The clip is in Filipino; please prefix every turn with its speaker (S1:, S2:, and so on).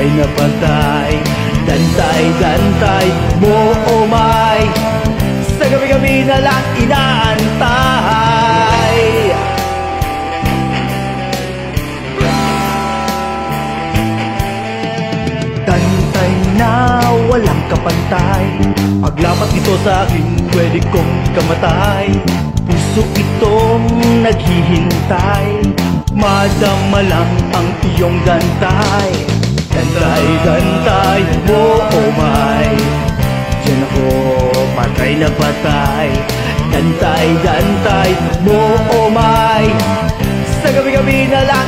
S1: patay na patay. Dantay, dantay mo o may, sa gabi-gabi na lang inaantay. Dantay na walang kapantay, paglapat ito sa akin pwede kong kamatay. Puso itong naghihintay, madama lang ang iyong dantay. Dantay, dantay mo o may, diyan ako patay na patay. Dantay, dantay mo o may, sa gabi-gabi na lang